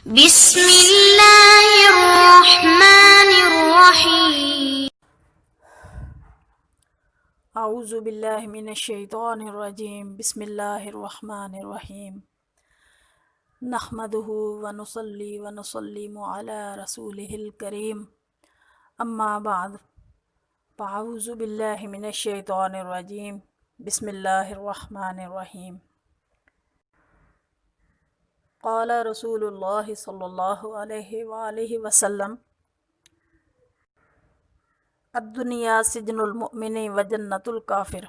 بسم اللہ الرحمن الرحیم۔ اعوذ باللہ من الشیطان الرجیم، بسم اللہ الرحمن الرحیم، نحمدہ ونصلی ونسلم علی رسولہ الکریم، اما بعد فاعوذ باللہ من الشیطان الرجیم، بسم اللہ الرحمن الرحیم۔ قال رسول اللہ صلی اللہ علیہ وآلہ وسلم، الدنیا سجن المؤمن و جنت الکافر۔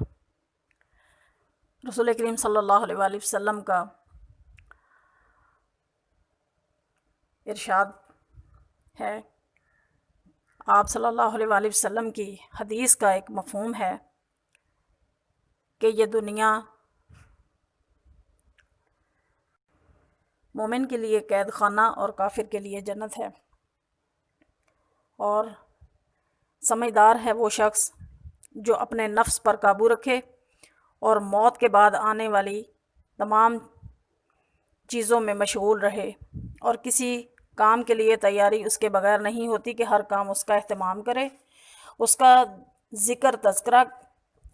رسول کریم صلی اللہ علیہ وآلہ وسلم کا ارشاد ہے، آپ صلی اللہ علیہ وآلہ وسلم کی حدیث کا ایک مفہوم ہے کہ یہ دنیا مومن کے لیے قید خانہ اور کافر کے لیے جنت ہے، اور سمجھدار ہے وہ شخص جو اپنے نفس پر قابو رکھے اور موت کے بعد آنے والی تمام چیزوں میں مشغول رہے، اور کسی کام کے لیے تیاری اس کے بغیر نہیں ہوتی کہ ہر کام اس کا اہتمام کرے، اس کا ذکر تذکرہ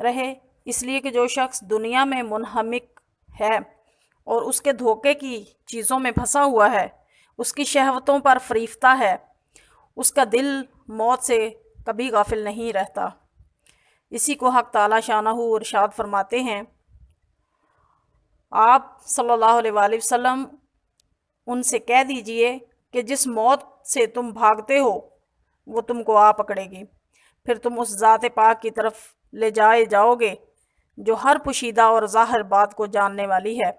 رہے، اس لیے کہ جو شخص دنیا میں منہمک ہے اور اس کے دھوکے کی چیزوں میں پھنسا ہوا ہے، اس کی شہوتوں پر فریفتہ ہے، اس کا دل موت سے کبھی غافل نہیں رہتا۔ اسی کو حق تعالی شانہ ارشاد فرماتے ہیں، آپ صلی اللہ علیہ وآلہ وسلم ان سے کہہ دیجئے کہ جس موت سے تم بھاگتے ہو وہ تم کو آ پکڑے گی، پھر تم اس ذات پاک کی طرف لے جائے جاؤ گے جو ہر پوشیدہ اور ظاہر بات کو جاننے والی ہے،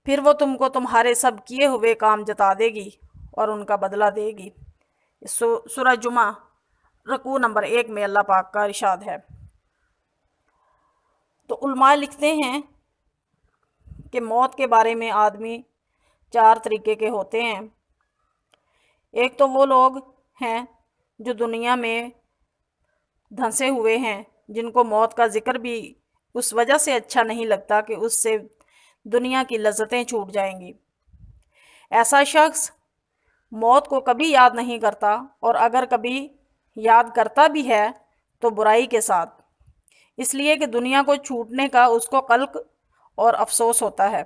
پھر وہ تم کو تمہارے سب کیے ہوئے کام جتا دے گی اور ان کا بدلہ دے گی۔ سورہ جمعہ رکوع نمبر 1 میں اللہ پاک کا ارشاد ہے۔ تو علماء لکھتے ہیں کہ موت کے بارے میں آدمی 4 طریقے کے ہوتے ہیں۔ ایک تو وہ لوگ ہیں جو دنیا میں دھنسے ہوئے ہیں، جن کو موت کا ذکر بھی اس وجہ سے اچھا نہیں لگتا کہ اس سے دنیا کی لذتیں چھوٹ جائیں گی۔ ایسا شخص موت کو کبھی یاد نہیں کرتا، اور اگر کبھی یاد کرتا بھی ہے تو برائی کے ساتھ، اس لیے کہ دنیا کو چھوٹنے کا اس کو قلق اور افسوس ہوتا ہے۔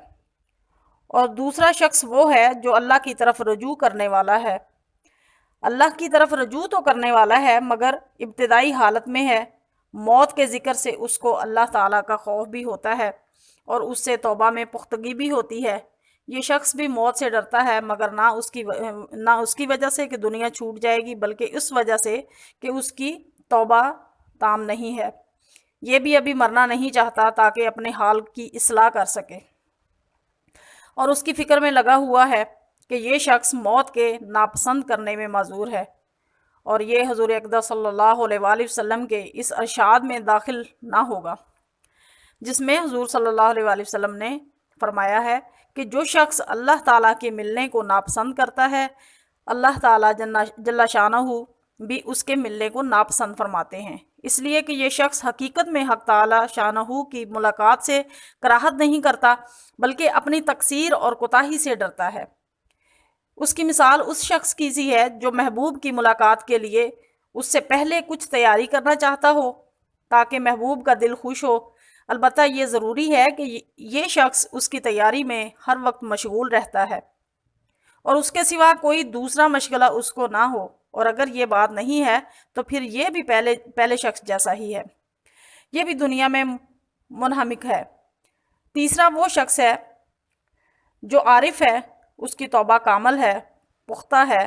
اور دوسرا شخص وہ ہے جو اللہ کی طرف رجوع کرنے والا ہے۔ اللہ کی طرف رجوع تو کرنے والا ہے، مگر ابتدائی حالت میں ہے، موت کے ذکر سے اس کو اللہ تعالیٰ کا خوف بھی ہوتا ہے اور اس سے توبہ میں پختگی بھی ہوتی ہے۔ یہ شخص بھی موت سے ڈرتا ہے، مگر نہ اس کی وجہ سے کہ دنیا چھوٹ جائے گی، بلکہ اس وجہ سے کہ اس کی توبہ تام نہیں ہے۔ یہ بھی ابھی مرنا نہیں چاہتا تاکہ اپنے حال کی اصلاح کر سکے، اور اس کی فکر میں لگا ہوا ہے کہ یہ شخص موت کے ناپسند کرنے میں معذور ہے، اور یہ حضور اقدس صلی اللہ علیہ وآلہ وسلم کے اس ارشاد میں داخل نہ ہوگا جس میں حضور صلی اللہ علیہ وآلہ وسلم نے فرمایا ہے کہ جو شخص اللہ تعالیٰ کے ملنے کو ناپسند کرتا ہے، اللہ تعالیٰ جل شانہ بھی اس کے ملنے کو ناپسند فرماتے ہیں، اس لیے کہ یہ شخص حقیقت میں حق تعالیٰ شانہ کی ملاقات سے کراہت نہیں کرتا، بلکہ اپنی تقصیر اور کوتاہی سے ڈرتا ہے۔ اس کی مثال اس شخص کی سی ہے جو محبوب کی ملاقات کے لیے اس سے پہلے کچھ تیاری کرنا چاہتا ہو تاکہ محبوب کا دل خوش ہو، البتہ یہ ضروری ہے کہ یہ شخص اس کی تیاری میں ہر وقت مشغول رہتا ہے اور اس کے سوا کوئی دوسرا مشغلہ اس کو نہ ہو، اور اگر یہ بات نہیں ہے تو پھر یہ بھی پہلے شخص جیسا ہی ہے، یہ بھی دنیا میں منہمک ہے۔ تیسرا وہ شخص ہے جو عارف ہے، اس کی توبہ کامل ہے، پختہ ہے۔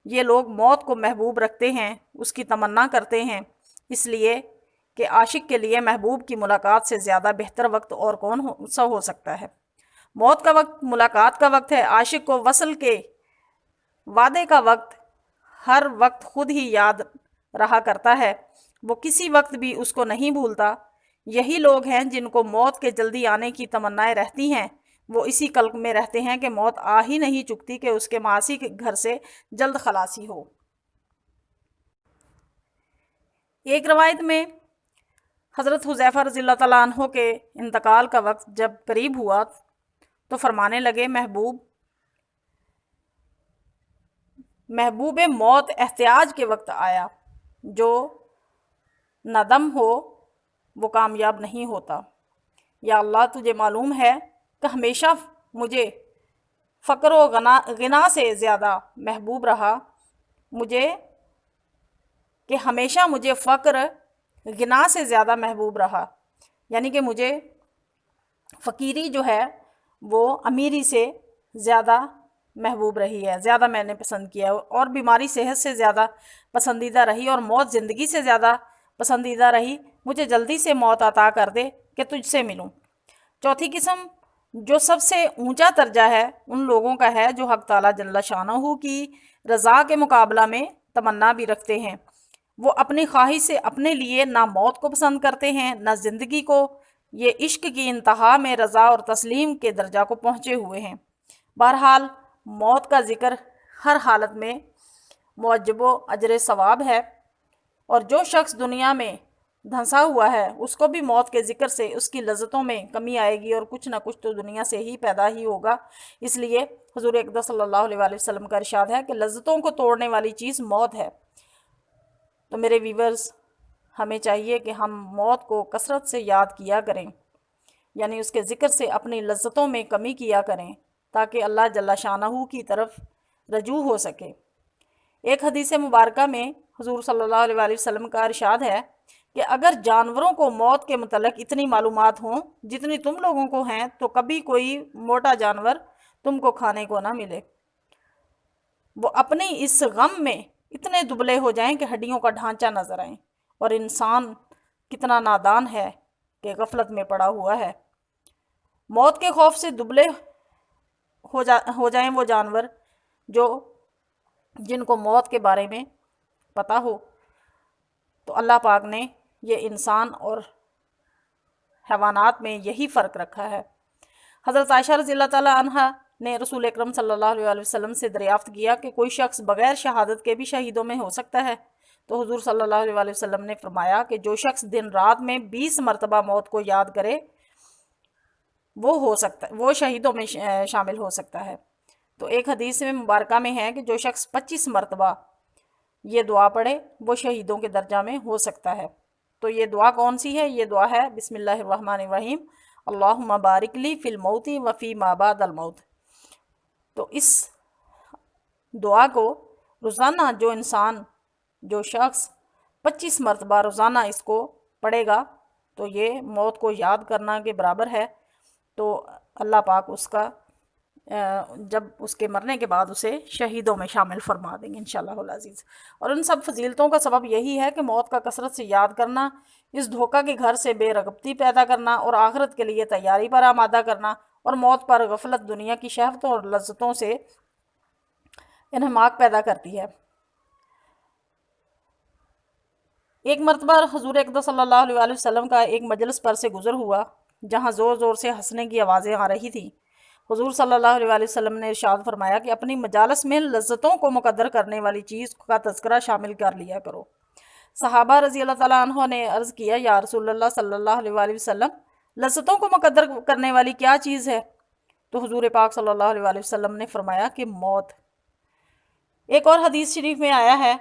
یہ لوگ موت کو محبوب رکھتے ہیں، اس کی تمنا کرتے ہیں، اس لیے کہ عاشق کے لیے محبوب کی ملاقات سے زیادہ بہتر وقت اور کون سا ہو سکتا ہے۔ موت کا وقت ملاقات کا وقت ہے، عاشق کو وصل کے وعدے کا وقت ہر وقت خود ہی یاد رہا کرتا ہے، وہ کسی وقت بھی اس کو نہیں بھولتا۔ یہی لوگ ہیں جن کو موت کے جلدی آنے کی تمنائیں رہتی ہیں، وہ اسی قلق میں رہتے ہیں کہ موت آ ہی نہیں چکتی کہ اس کے معاصی کے گھر سے جلد خلاصی ہو۔ ایک روایت میں حضرت حذیفہ رضی اللہ تعالیٰ عنہ کے انتقال کا وقت جب قریب ہوا تو فرمانے لگے، محبوب محبوب موت احتیاج کے وقت آیا، جو ندم ہو وہ کامیاب نہیں ہوتا۔ یا اللہ تجھے معلوم ہے کہ ہمیشہ مجھے فقر و غنا سے زیادہ محبوب رہا، ہمیشہ مجھے فقر غنا سے زیادہ محبوب رہا، یعنی کہ مجھے فقیری جو ہے وہ امیری سے زیادہ محبوب رہی ہے، زیادہ میں نے پسند کیا، اور بیماری صحت سے زیادہ پسندیدہ رہی، اور موت زندگی سے زیادہ پسندیدہ رہی۔ مجھے جلدی سے موت عطا کر دے کہ تجھ سے ملوں۔ چوتھی قسم جو سب سے اونچا درجہ ہے ان لوگوں کا ہے جو حق تعالیٰ جل شانہ کی رضا کے مقابلہ میں تمنا بھی رکھتے ہیں۔ وہ اپنی خواہش سے اپنے لیے نہ موت کو پسند کرتے ہیں نہ زندگی کو، یہ عشق کی انتہا میں رضا اور تسلیم کے درجہ کو پہنچے ہوئے ہیں۔ بہرحال موت کا ذکر ہر حالت میں معجب و اجر ثواب ہے، اور جو شخص دنیا میں دھنسا ہوا ہے اس کو بھی موت کے ذکر سے اس کی لذتوں میں کمی آئے گی، اور کچھ نہ کچھ تو دنیا سے ہی پیدا ہی ہوگا۔ اس لیے حضور اقدس صلی اللہ علیہ وآلہ وسلم کا ارشاد ہے کہ لذتوں کو توڑنے والی چیز موت ہے۔ تو میرے ویورز، ہمیں چاہیے کہ ہم موت کو کثرت سے یاد کیا کریں، یعنی اس کے ذکر سے اپنی لذتوں میں کمی کیا کریں تاکہ اللہ جل شانہ کی طرف رجوع ہو سکے۔ ایک حدیث مبارکہ میں حضور صلی اللہ علیہ وآلہ وسلم کا ارشاد ہے کہ اگر جانوروں کو موت کے متعلق اتنی معلومات ہوں جتنی تم لوگوں کو ہیں تو کبھی کوئی موٹا جانور تم کو کھانے کو نہ ملے۔ وہ اپنی اس غم میں اتنے دبلے ہو جائیں کہ ہڈیوں کا ڈھانچہ نظر آئیں، اور انسان کتنا نادان ہے کہ غفلت میں پڑا ہوا ہے۔ موت کے خوف سے دبلے ہو جائیں وہ جانور جن کو موت کے بارے میں پتہ ہو، تو اللہ پاک نے یہ انسان اور حیوانات میں یہی فرق رکھا ہے۔ حضرت عائشہ رضی اللہ تعالیٰ عنہ نے رسول اکرم صلی اللہ علیہ وآلہ وسلم سے دریافت کیا کہ کوئی شخص بغیر شہادت کے بھی شہیدوں میں ہو سکتا ہے؟ تو حضور صلی اللہ علیہ وآلہ وسلم نے فرمایا کہ جو شخص دن رات میں 20 مرتبہ موت کو یاد کرے وہ شہیدوں میں شامل ہو سکتا ہے۔ تو ایک حدیث میں مبارکہ میں ہے کہ جو شخص 25 مرتبہ یہ دعا پڑھے وہ شہیدوں کے درجہ میں ہو سکتا ہے۔ تو یہ دعا کون سی ہے؟ یہ دعا ہے بسم اللہ الرحمن الرحیم، اللہم بارک لی فی الموت وفی ما بعد الموت۔ تو اس دعا کو روزانہ جو شخص 25 مرتبہ روزانہ اس کو پڑھے گا تو یہ موت کو یاد کرنا کے برابر ہے۔ تو اللہ پاک اس کا جب اس کے مرنے کے بعد اسے شہیدوں میں شامل فرما دیں گے انشاءاللہ العزیز۔ اور ان سب فضیلتوں کا سبب یہی ہے کہ موت کا کثرت سے یاد کرنا اس دھوکہ کے گھر سے بے رغبتی پیدا کرنا اور آخرت کے لیے تیاری پر آمادہ کرنا، اور موت پر غفلت دنیا کی شہوتوں اور لذتوں سے انہماک پیدا کرتی ہے۔ ایک مرتبہ حضور اقدس صلی اللہ علیہ وسلم کا ایک مجلس پر سے گزر ہوا جہاں زور زور سے ہنسنے کی آوازیں آ رہی تھیں۔ حضور صلی اللہ علیہ وسلم نے ارشاد فرمایا کہ اپنی مجالس میں لذتوں کو مقدر کرنے والی چیز کا تذکرہ شامل کر لیا کرو۔ صحابہ رضی اللہ تعالیٰ عنہ نے عرض کیا، یا رسول اللہ صلی اللہ علیہ وسلم، لذتوں کو مقدر کرنے والی کیا چیز ہے؟ تو حضور پاک صلی اللہ علیہ وسلم نے فرمایا کہ موت۔ ایک اور حدیث شریف میں آیا ہے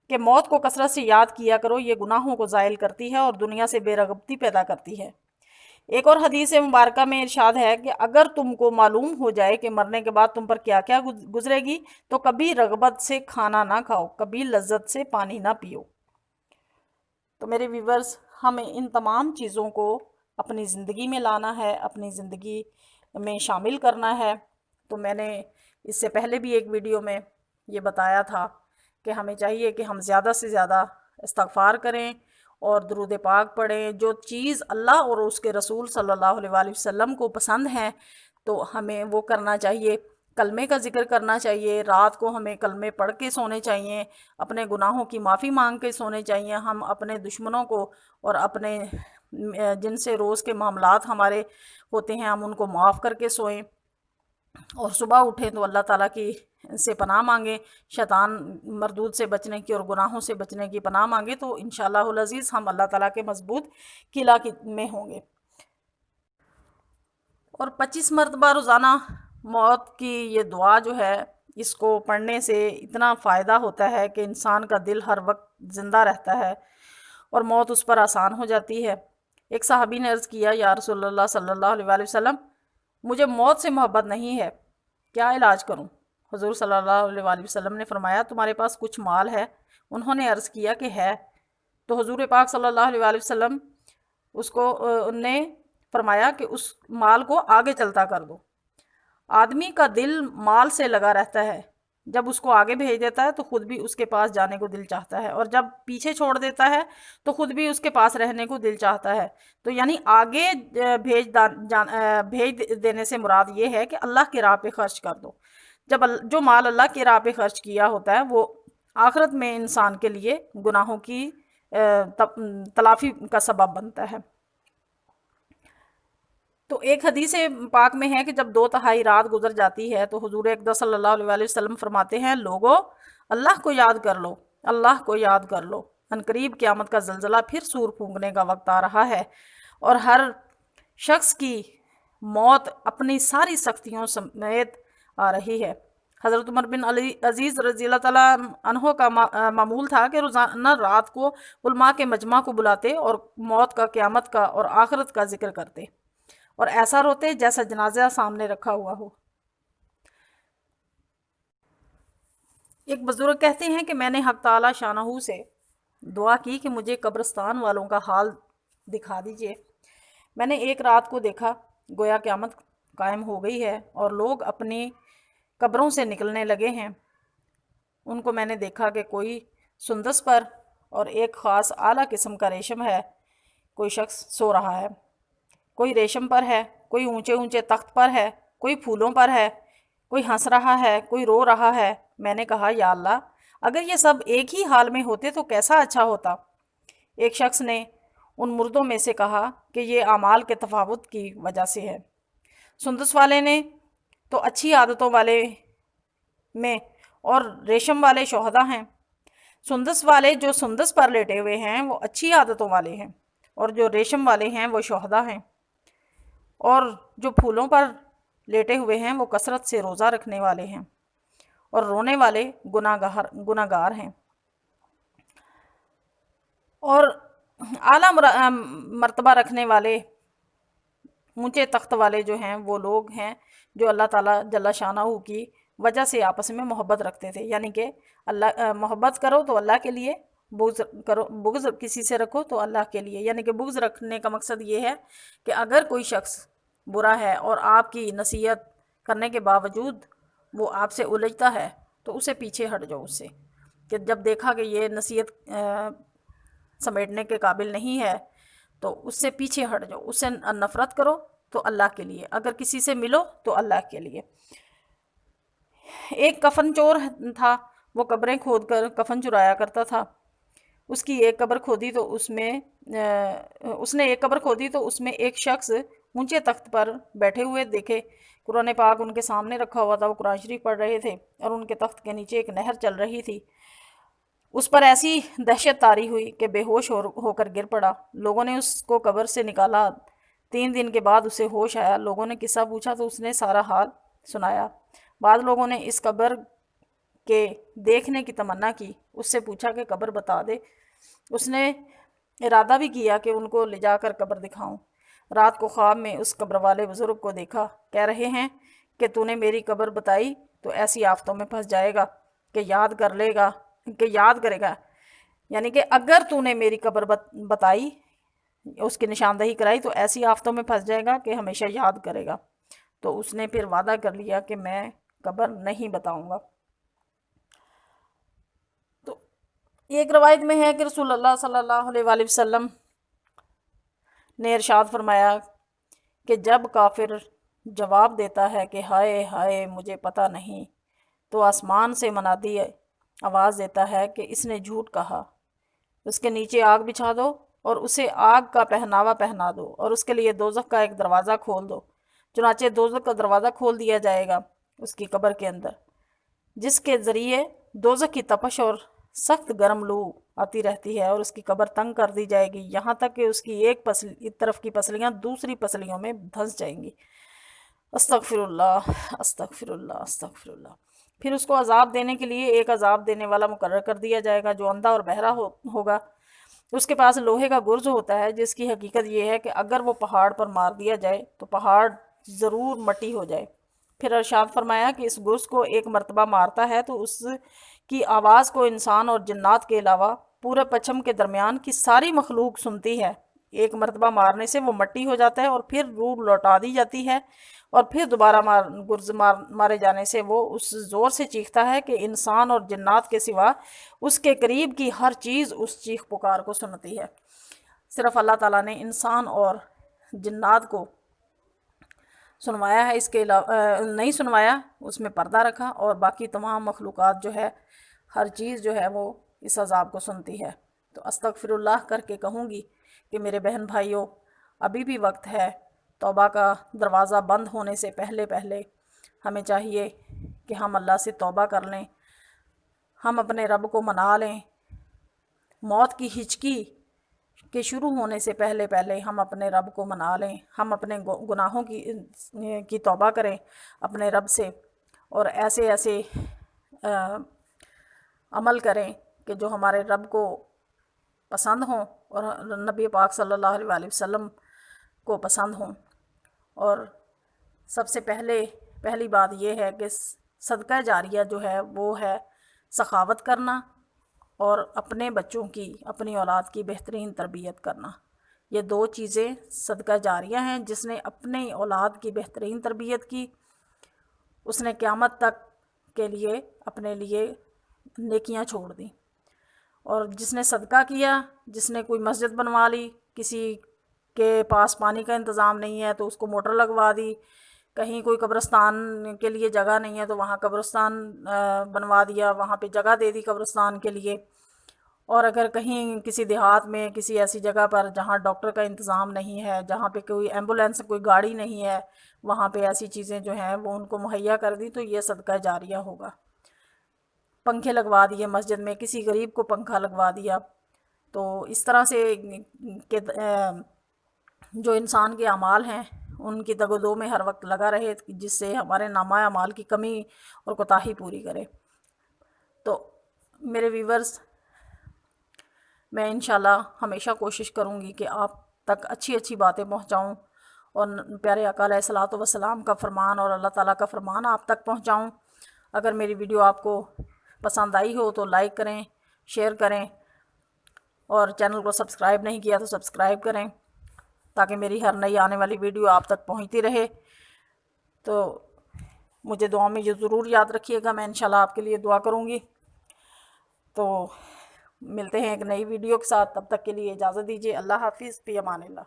کہ موت کو کثرت سے یاد کیا کرو، یہ گناہوں کو زائل کرتی ہے اور دنیا سے بے رغبتی پیدا کرتی ہے۔ ایک اور حدیث مبارکہ میں ارشاد ہے کہ اگر تم کو معلوم ہو جائے کہ مرنے کے بعد تم پر کیا کیا گزرے گی تو کبھی رغبت سے کھانا نہ کھاؤ، کبھی لذت سے پانی نہ پیو۔ تو میرے ویورز، ہمیں ان تمام چیزوں کو اپنی زندگی میں لانا ہے، اپنی زندگی میں شامل کرنا ہے۔ تو میں نے اس سے پہلے بھی ایک ویڈیو میں یہ بتایا تھا کہ ہمیں چاہیے کہ ہم زیادہ سے زیادہ استغفار کریں اور درود پاک پڑھیں۔ جو چیز اللہ اور اس کے رسول صلی اللہ علیہ وسلم کو پسند ہے تو ہمیں وہ کرنا چاہیے۔ کلمے کا ذکر کرنا چاہیے، رات کو ہمیں کلمے پڑھ کے سونے چاہیے، اپنے گناہوں کی معافی مانگ کے سونے چاہیے، ہم اپنے دشمنوں کو اور اپنے جن سے روز کے معاملات ہمارے ہوتے ہیں ہم ان کو معاف کر کے سوئیں، اور صبح اٹھیں تو اللہ تعالیٰ کی سے پناہ مانگیں، شیطان مردود سے بچنے کی اور گناہوں سے بچنے کی پناہ مانگیں، تو انشاءاللہ العزیز ہم اللہ تعالیٰ کے مضبوط قلعہ میں ہوں گے۔ اور 25 مرتبہ روزانہ موت کی یہ دعا جو ہے اس کو پڑھنے سے اتنا فائدہ ہوتا ہے کہ انسان کا دل ہر وقت زندہ رہتا ہے اور موت اس پر آسان ہو جاتی ہے۔ ایک صحابی نے عرض کیا، یا رسول اللہ صلی اللہ علیہ وآلہ وسلم، مجھے موت سے محبت نہیں ہے، کیا علاج کروں؟ حضور صلی اللہ علیہ وآلہ وسلم نے فرمایا، تمہارے پاس کچھ مال ہے؟ انہوں نے عرض کیا کہ ہے۔ تو حضور پاک صلی اللہ علیہ وآلہ وسلم نے فرمایا کہ اس مال کو آگے چلتا کر دو۔ آدمی کا دل مال سے لگا رہتا ہے، جب اس کو آگے بھیج دیتا ہے تو خود بھی اس کے پاس جانے کو دل چاہتا ہے، اور جب پیچھے چھوڑ دیتا ہے تو خود بھی اس کے پاس رہنے کو دل چاہتا ہے۔ تو یعنی آگے بھیج دینے سے مراد یہ ہے کہ اللہ کی راہ پہ خرچ کر دو۔ جب جو مال اللہ کی راہ پہ خرچ کیا ہوتا ہے وہ آخرت میں انسان کے لیے گناہوں کی تلافی کا سبب بنتا ہے۔ تو ایک حدیث پاک میں ہے کہ جب 2/3 رات گزر جاتی ہے تو حضور اقدس صلی اللہ علیہ وآلہ وسلم فرماتے ہیں، لوگو اللہ کو یاد کر لو، اللہ کو یاد کر لو، عنقریب قیامت کا زلزلہ پھر سور پھونکنے کا وقت آ رہا ہے، اور ہر شخص کی موت اپنی ساری سختیوں سمیت آ رہی ہے۔ حضرت عمر بن عزیز رضی اللہ تعالیٰ عنہ کا معمول تھا کہ روزانہ رات کو علماء کے مجمع کو بلاتے اور موت کا، قیامت کا اور آخرت کا ذکر کرتے، اور ایسا روتے جیسا جنازہ سامنے رکھا ہوا ہو۔ ایک بزرگ کہتے ہیں کہ میں نے حق تعالی شانہ سے دعا کی کہ مجھے قبرستان والوں کا حال دکھا دیجئے۔ میں نے ایک رات کو دیکھا گویا قیامت قائم ہو گئی ہے اور لوگ اپنی قبروں سے نکلنے لگے ہیں۔ ان کو میں نے دیکھا کہ کوئی سندس پر اور ایک خاص اعلیٰ قسم کا ریشم ہے، کوئی شخص سو رہا ہے، کوئی ریشم پر ہے، کوئی اونچے اونچے تخت پر ہے، کوئی پھولوں پر ہے، کوئی ہنس رہا ہے، کوئی رو رہا ہے۔ میں نے کہا، یا اللہ، اگر یہ سب ایک ہی حال میں ہوتے تو کیسا اچھا ہوتا۔ ایک شخص نے ان مردوں میں سے کہا کہ یہ اعمال کے تفاوت کی وجہ سے ہے۔ سندس والے نے تو اچھی عادتوں والے میں اور ریشم والے شہداء ہیں۔ سندس والے جو سندس پر لیٹے ہوئے ہیں وہ اچھی عادتوں والے ہیں، اور جو ریشم والے ہیں وہ شہداء ہیں، اور جو پھولوں پر لیٹے ہوئے ہیں وہ کثرت سے روزہ رکھنے والے ہیں، اور رونے والے گناہ گار ہیں۔ اور اعلیٰ مرتبہ رکھنے والے، اونچے تخت والے جو ہیں وہ لوگ ہیں جو اللہ تعالیٰ جل شانہ کی وجہ سے آپس میں محبت رکھتے تھے۔ یعنی کہ اللہ محبت کرو تو اللہ کے لیے، بغض کسی سے رکھو تو اللہ کے لیے۔ یعنی کہ بغض رکھنے کا مقصد یہ ہے کہ اگر کوئی شخص برا ہے اور آپ کی نصیحت کرنے کے باوجود وہ آپ سے الجھتا ہے تو اسے پیچھے ہٹ جاؤ اس سے، کہ جب دیکھا کہ یہ نصیحت سمیٹنے کے قابل نہیں ہے تو اس سے پیچھے ہٹ جاؤ، اس سے نفرت کرو تو اللہ کے لیے، اگر کسی سے ملو تو اللہ کے لیے۔ ایک کفن چور تھا، وہ قبریں کھود کر کفن چرایا کرتا تھا۔ اس نے ایک قبر کھودی تو اس میں ایک شخص اونچے تخت پر بیٹھے ہوئے دیکھے۔ قرآن پاک ان کے سامنے رکھا ہوا تھا، وہ قرآن شریف پڑھ رہے تھے، اور ان کے تخت کے نیچے ایک نہر چل رہی تھی۔ اس پر ایسی دہشت طاری ہوئی کہ بے ہوش ہو کر گر پڑا۔ لوگوں نے اس کو قبر سے نکالا۔ 3 دن کے بعد اسے ہوش آیا۔ لوگوں نے قصہ پوچھا تو اس نے سارا حال سنایا۔ بعض لوگوں نے اس قبر کے دیکھنے کی تمنا کی، اس سے پوچھا کہ قبر بتا دے۔ اس نے ارادہ بھی کیا کہ ان کو لے جا کر قبر دکھاؤں۔ رات کو خواب میں اس قبر والے بزرگ کو دیکھا، کہہ رہے ہیں کہ تو نے میری قبر بتائی تو ایسی آفتوں میں پھنس جائے گا کہ یاد کرے گا، یعنی کہ اگر تو نے میری قبر بتائی، اس کی نشاندہی کرائی تو ایسی آفتوں میں پھنس جائے گا کہ ہمیشہ یاد کرے گا۔ تو اس نے پھر وعدہ کر لیا کہ میں قبر نہیں بتاؤں گا۔ تو ایک روایت میں ہے کہ رسول اللہ صلی اللہ علیہ وآلہ وسلم نے ارشاد فرمایا کہ جب کافر جواب دیتا ہے کہ ہائے ہائے مجھے پتہ نہیں، تو آسمان سے منادی آواز دیتا ہے کہ اس نے جھوٹ کہا، اس کے نیچے آگ بچھا دو اور اسے آگ کا پہناوا پہنا دو اور اس کے لیے دوزخ کا ایک دروازہ کھول دو۔ چنانچہ دوزخ کا دروازہ کھول دیا جائے گا اس کی قبر کے اندر، جس کے ذریعے دوزخ کی تپش اور سخت گرم لو آتی رہتی ہے، اور اس کی قبر تنگ کر دی جائے گی، یہاں تک کہ اس کی ایک طرف کی پسلیاں دوسری پسلیوں میں دھنس جائیں گی۔ استغفر اللہ، استغفر اللہ، استغفر اللہ۔ پھر اس کو عذاب دینے کے لیے ایک عذاب دینے والا مقرر کر دیا جائے گا جو اندھا اور بہرا ہوگا۔ اس کے پاس لوہے کا گرز ہوتا ہے جس کی حقیقت یہ ہے کہ اگر وہ پہاڑ پر مار دیا جائے تو پہاڑ ضرور مٹی ہو جائے۔ پھر ارشاد فرمایا کہ اس گرز کو ایک مرتبہ مارتا ہے تو اس کی آواز کو انسان اور جنات کے علاوہ پورے پچھم کے درمیان کی ساری مخلوق سنتی ہے۔ ایک مرتبہ مارنے سے وہ مٹی ہو جاتا ہے اور پھر روح لوٹا دی جاتی ہے، اور پھر دوبارہ گرز مارے جانے سے وہ اس زور سے چیختا ہے کہ انسان اور جنات کے سوا اس کے قریب کی ہر چیز اس چیخ پکار کو سنتی ہے۔ صرف اللہ تعالیٰ نے انسان اور جنات کو سنوایا ہے، اس کے علاوہ نہیں سنوایا، اس میں پردہ رکھا، اور باقی تمام مخلوقات جو ہے، ہر چیز جو ہے وہ اس عذاب کو سنتی ہے۔ تو استغفر اللہ کر کے کہوں گی کہ میرے بہن بھائیوں، ابھی بھی وقت ہے، توبہ کا دروازہ بند ہونے سے پہلے ہمیں چاہیے کہ ہم اللہ سے توبہ کر لیں، ہم اپنے رب کو منا لیں۔ موت کی ہچکی کے شروع ہونے سے پہلے ہم اپنے رب کو منا لیں، ہم اپنے گناہوں کی توبہ کریں اپنے رب سے، اور ایسے عمل کریں کہ جو ہمارے رب کو پسند ہوں اور نبی پاک صلی اللہ علیہ وسلم کو پسند ہوں۔ اور سب سے پہلی بات یہ ہے کہ صدقہ جاریہ جو ہے وہ ہے سخاوت کرنا اور اپنے بچوں کی، اپنی اولاد کی بہترین تربیت کرنا۔ یہ دو چیزیں صدقہ جاریہ ہیں۔ جس نے اپنی اولاد کی بہترین تربیت کی، اس نے قیامت تک کے لیے اپنے لیے نیکیاں چھوڑ دیں، اور جس نے صدقہ کیا، جس نے کوئی مسجد بنوا لی، کسی کے پاس پانی کا انتظام نہیں ہے تو اس کو موٹر لگوا دی، کہیں کوئی قبرستان کے لیے جگہ نہیں ہے تو وہاں قبرستان بنوا دیا، وہاں پہ جگہ دے دی قبرستان کے لیے۔ اور اگر کہیں کسی دیہات میں کسی ایسی جگہ پر جہاں ڈاکٹر کا انتظام نہیں ہے، جہاں پہ کوئی ایمبولینس کوئی گاڑی نہیں ہے، وہاں پہ ایسی چیزیں جو ہیں وہ ان کو مہیا کر دی، تو یہ صدقہ جاریہ ہوگا۔ پنکھے لگوا دیے مسجد میں، کسی غریب کو پنکھا لگوا دیا، تو اس طرح سے کہ جو انسان کے اعمال ہیں ان کی دگ و دو میں ہر وقت لگا رہے، جس سے ہمارے نامہ اعمال کی کمی اور کوتاہی پوری کرے۔ تو میرے ویورز، میں انشاءاللہ ہمیشہ کوشش کروں گی کہ آپ تک اچھی باتیں پہنچاؤں، اور پیارے آقا علیہ الصلوۃ والسلام کا فرمان اور اللہ تعالیٰ کا فرمان آپ تک پہنچاؤں۔ اگر میری ویڈیو آپ کو پسند آئی ہو تو لائک کریں، شیئر کریں، اور چینل کو سبسکرائب نہیں کیا تو سبسکرائب کریں تاکہ میری ہر نئی آنے والی ویڈیو آپ تک پہنچتی رہے۔ تو مجھے دعا میں یہ ضرور یاد رکھیے گا، میں انشاءاللہ آپ کے لیے دعا کروں گی۔ تو ملتے ہیں ایک نئی ویڈیو کے ساتھ، تب تک کے لیے اجازت دیجیے۔ اللہ حافظ، فی امان اللہ۔